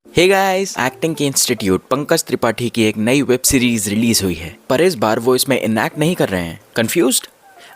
Hey guys, acting के institute Pankaj Tripathi की एक नई वेब सीरीज रिलीज हुई है, पर इस बार वो इसमें इनएक्ट नहीं कर रहे हैं। कंफ्यूज्ड?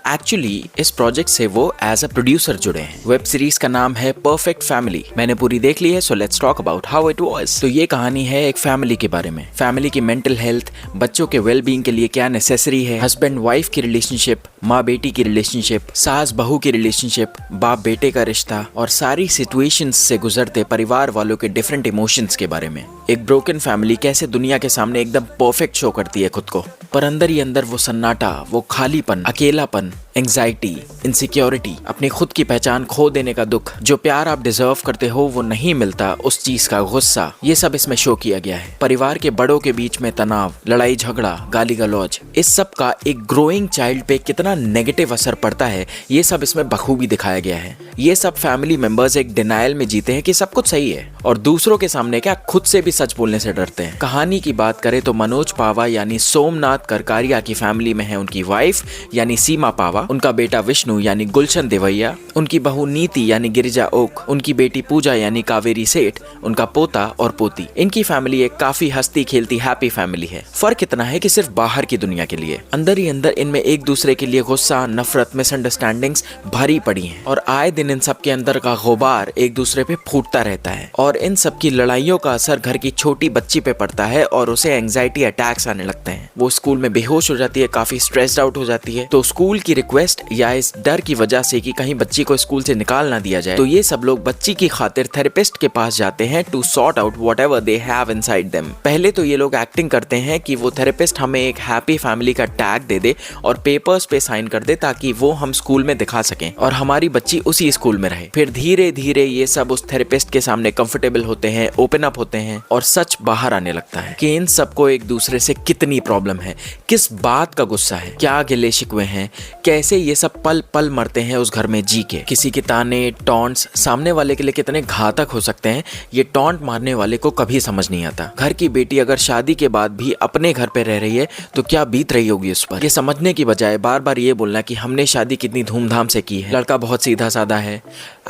एक्चुअली इस प्रोजेक्ट से वो एज अ प्रोड्यूसर जुड़े हैं। वेब सीरीज का नाम है परफेक्ट फैमिली। मैंने पूरी देख ली है, so let's talk about how it was. तो ये कहानी है एक फैमिली के बारे में। फैमिली की मेंटल हेल्थ, बच्चों के वेल बीइंग के लिए क्या नेसेसरी है, हस्बैंड वाइफ की रिलेशनशिप, माँ बेटी की रिलेशनशिप, सास बहू की रिलेशनशिप, बाप बेटे का रिश्ता और सारी सिचुएशंस से गुजरते परिवार वालों के डिफरेंट इमोशंस के बारे में। एक ब्रोकन फैमिली कैसे दुनिया के सामने एकदम परफेक्ट शो करती है खुद को, पर अंदर ही अंदर वो सन्नाटा, वो खालीपन, अकेलापन, एंजाइटी, इनसिक्योरिटी, अपनी खुद की पहचान खो देने का दुख, जो प्यार आप डिजर्व करते हो वो नहीं मिलता, उस चीज का गुस्सा, ये सब इसमें शो किया गया है। परिवार के बड़ों के बीच में तनाव, लड़ाई झगड़ा, गाली गलौज, इस सब का एक ग्रोइंग चाइल्ड पे कितना नेगेटिव असर पड़ता है, ये सब इसमें बखूबी दिखाया गया है। ये सब फैमिली मेंबर्स एक डिनायल में जीते हैं कि सब कुछ सही है और दूसरों के सामने क्या खुद से भी सच बोलने से डरते हैं। कहानी की बात करें तो मनोज पावा यानी सोमनाथ करकारिया की फैमिली में है उनकी वाइफ यानी सीमा पावा, उनका बेटा विष्णु यानी गुलशन देवैया, उनकी बहू नीति यानी गिरिजा ओक, उनकी बेटी पूजा यानी कावेरी सेठ, उनका पोता और पोती। इनकी फैमिली एक काफी हंसती खेलती हैप्पी फैमिली है। फर्क इतना है कि सिर्फ बाहर की दुनिया के लिए, अंदर ही अंदर इनमें एक दूसरे के लिए गुस्सा, नफरत, मिसअंडरस्टैंडिंग्स भरी पड़ी हैं और आए दिन इन सब के अंदर का गुबार एक दूसरे पे फूटता रहता है और इन सब की लड़ाइयों का असर घर की छोटी बच्ची पे पड़ता है और उसे एंजाइटी अटैक्स आने लगते हैं। वो स्कूल में बेहोश हो जाती है, काफी स्ट्रेस्ड आउट हो जाती है। तो स्कूल की रिक्वेस्ट या इस डर की वजह से कि कहीं बच्ची को स्कूल से निकाल ना दिया जाए, तो ये सब लोग बच्ची की खातिर थेरेपिस्ट के पास जाते हैं to sort out whatever they have inside them. पहले तो ये लोग एक्टिंग करते हैं कि वो थेरेपिस्ट हमें एक हैप्पी फैमिली का टैग दे दे और पेपर्स पे साइन कर दे ताकि वो हम स्कूल में दिखा सकें और हमारी बच्ची उसी स्कूल में रहे। फिर धीरे धीरे ये सब उस थेरेपिस्ट के सामने कंफर्टेबल होते हैं, ओपन अप होते हैं और सच बाहर आने लगता है कि इन सबको एक दूसरे से कितनी प्रॉब्लम है, किस बात का गुस्सा है, क्या गिले शिकवे हैं, कैसे ये सब पल पल मरते हैं उस घर में जी के। किसी के ताने, टॉन्ट्स सामने वाले के लिए कितने घातक हो सकते हैं, ये टॉन्ट मारने वाले को कभी समझ नहीं आता। घर की बेटी अगर शादी के बाद भी अपने घर पे रह रही है तो क्या बीत रही होगी उस पर। ये समझने की बजाय बार बार ये बोलना कि हमने शादी कितनी धूमधाम से की है, लड़का बहुत सीधा साधा है।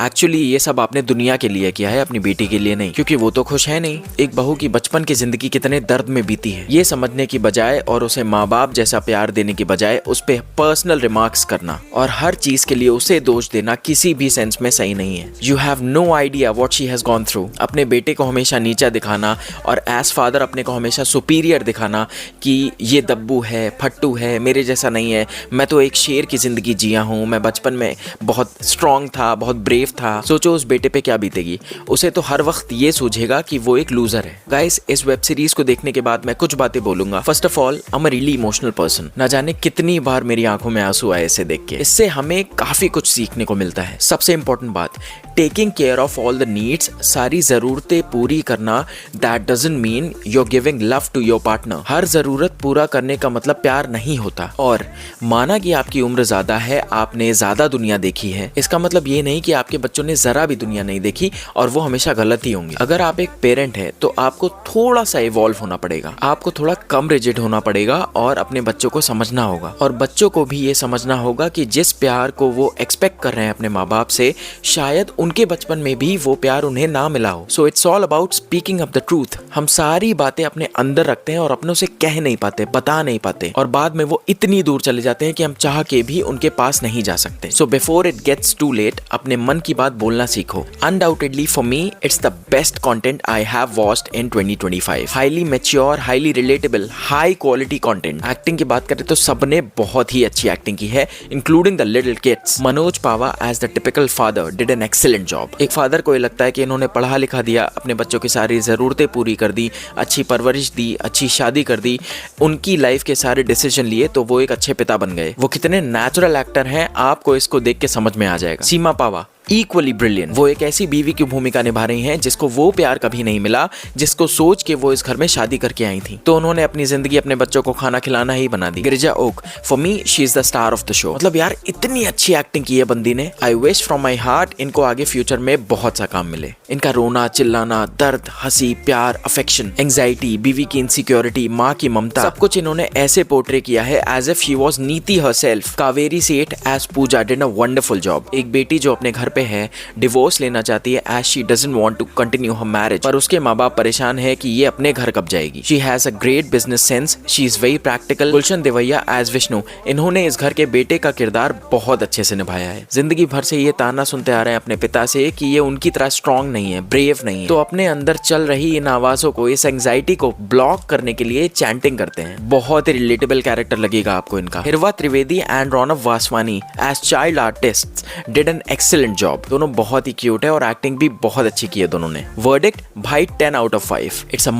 एक्चुअली ये सब आपने दुनिया के लिए किया है, अपनी बेटी के लिए नहीं, क्योंकि वो तो खुश है नहीं। एक बहू की बचपन की जिंदगी कितने दर्द में बीती है, ये समझने की बजाय और उसे माँ बाप जैसा प्यार देने की बजाय उस पे पर्सनल रिमार्क्स करना और हर चीज के लिए उसे दोष देना किसी भी सेंस में सही नहीं है। You have no idea what she has gone through. अपने बेटे को हमेशा नीचा दिखाना और एज फादर अपने को हमेशा सुपीरियर दिखाना कि ये दब्बू है, फट्टू है, मेरे जैसा नहीं है, मैं तो एक शेर की जिंदगी जिया हूँ, मैं बचपन में बहुत स्ट्रांग था, बहुत ब्रेव था। सोचो उस बेटे पे क्या बीतेगी। उसे तो हर वक्त ये सूझेगा कि वो एक लूजर है। गाइस, इस वेब सीरीज को देखने के बाद मैं कुछ बातें बोलूंगा। First of all, I am a really emotional person. ना जाने कितनी बार मेरी आंखों में आंसू आए इसे देख के। इससे हमें काफी कुछ सीखने को मिलता है। सबसे इंपॉर्टेंट बात, taking care of all the needs, सारी जरूरतें पूरी करना, that doesn't mean you're giving love to your partner. हर जरूरत पूरा करने का मतलब प्यार नहीं होता। और माना कि आपकी उम्र ज्यादा है, आपने ज्यादा दुनिया देखी है, इसका मतलब ये नहीं कि आपके बच्चों ने जरा भी दुनिया नहीं देखी और वो हमेशा गलत ही होंगे। अगर आप एक पेरेंट है तो आपको थोड़ा सा इवॉल्व होना पड़ेगा, आपको थोड़ा कम रिजिड होना पड़ेगा और अपने बच्चों को समझना होगा और बच्चों को भी ये समझना होगा कि जिस प्यार को वो एक्सपेक्ट कर रहे हैं अपने माँ बाप से, शायद उनके बचपन में भी वो प्यार उन्हें ना मिला हो। So it's all about speaking of the truth. हम सारी बातें अपने अंदर रखते हैं और अपनों से कह नहीं पाते, बता नहीं पाते और बाद में वो इतनी दूर चले जाते हैं कि हम चाह के भी उनके पास नहीं जा सकते। So before it gets too late, अपने मन की बात बोलना सीखो। Undoubtedly for me it's the best content I have watched in 2025। Highly mature, highly relatable, high quality content. Acting की बात करें तो सबने बहुत ही अच्छी एक्टिंग की है, including the little kids. Manoj Pahwa as the typical father did an excellent job. एक फादर को ये लगता है कि इन्होंने पढ़ा लिखा दिया, अपने बच्चों की सारी जरूरतें पूरी कर दी, अच्छी परवरिश दी, अच्छी शादी कर दी, उनकी लाइफ के सारे डिसीजन लिए, तो वो एक अच्छे पिता बन गए। वो कितने नेचुरल एक्टर हैं, आपको इसको देख के समझ में आ जाएगा। सीमा पावा इक्वली ब्रिलियंट। वो एक ऐसी बीवी की भूमिका निभा रही हैं जिसको वो प्यार कभी नहीं मिला, जिसको सोच के वो इस घर में शादी करके आई थी, तो उन्होंने अपनी जिंदगी अपने बच्चों को खाना खिलाना ही बना दी। Girija Oak, for me she is the star of the show. मतलब यार इतनी अच्छी एक्टिंग की है बंदी ने। I wish from my heart इनको आगे फ्यूचर में बहुत सा काम मिले। इनका रोना, चिल्लाना, दर्द, हंसी, प्यार, अफेक्शन, एंजाइटी, बीवी की इनसिक्योरिटी, माँ की ममता, सब कुछ इन्होंने ऐसे पोर्ट्रे किया है as if she was Neeti herself. Kaveri Seth as Pooja did a wonderful job. एक बेटी जो अपने घर पे है, डिवोर्स लेना चाहती है as she doesn't want to continue her marriage, पर उसके माँ बाप परेशान है कि ये अपने घर कब जाएगी। She has a great business sense, she is very practical. Gulshan Devaiah as Vishnu, इन्होंने इस घर के बेटे का किरदार बहुत अच्छे से निभाया है। जिंदगी भर से ये ताना सुनते आ रहे हैं अपने पिता से कि ये उनकी तरह स्ट्रांग नहीं है, ब्रेव नहीं है, तो अपने अंदर चल रही इन आवाजों को, इस एंग्जाइटी को ब्लॉक करने के लिए चैंटिंग करते हैं। बहुत ही रिलेटेबल कैरेक्टर लगेगा आपको इनका। Hirva Trivedi and Raunak Vaswani as child artist did an excellent job. दोनों बहुत ही क्यूट है और एक्टिंग भी बहुत अच्छी की है दोनों ने। वर्डिक्ट भाई 10 out of 5। It's a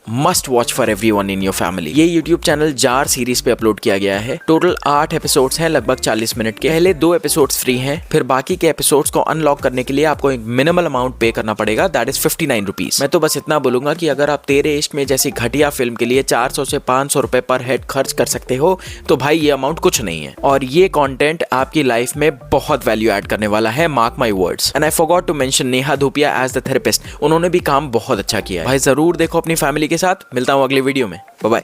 must watch for everyone in your family. ये यूट्यूब चैनल जार सीरीज पे अपलोड किया गया है। टोटल 8 एपिसोड्स हैं, लगभग 40 मिनट के। पहले 2 एपिसोड्स फ्री हैं, फिर बाकी के एपिसोड्स को अनलॉक करने के लिए आपको एक मिनिमल अमाउंट पे करना पड़ेगा, दैट इज 59 रुपीज। मैं तो बस इतना बोलूंगा कि अगर आप तेरे इश्क में जैसी घटिया फिल्म के लिए 400 से 500 रुपए पर हेड खर्च कर सकते हो तो भाई ये अमाउंट कुछ नहीं है, और ये कंटेंट आपकी लाइफ में बहुत वैल्यू ऐड करने वाला है, mark my words. And I forgot to mention Neha Dhupia as the therapist, उन्होंने भी काम बहुत अच्छा किया है। भाई जरूर देखो अपनी फैमिली के साथ। मिलता हूं अगले वीडियो में, बाय बाय।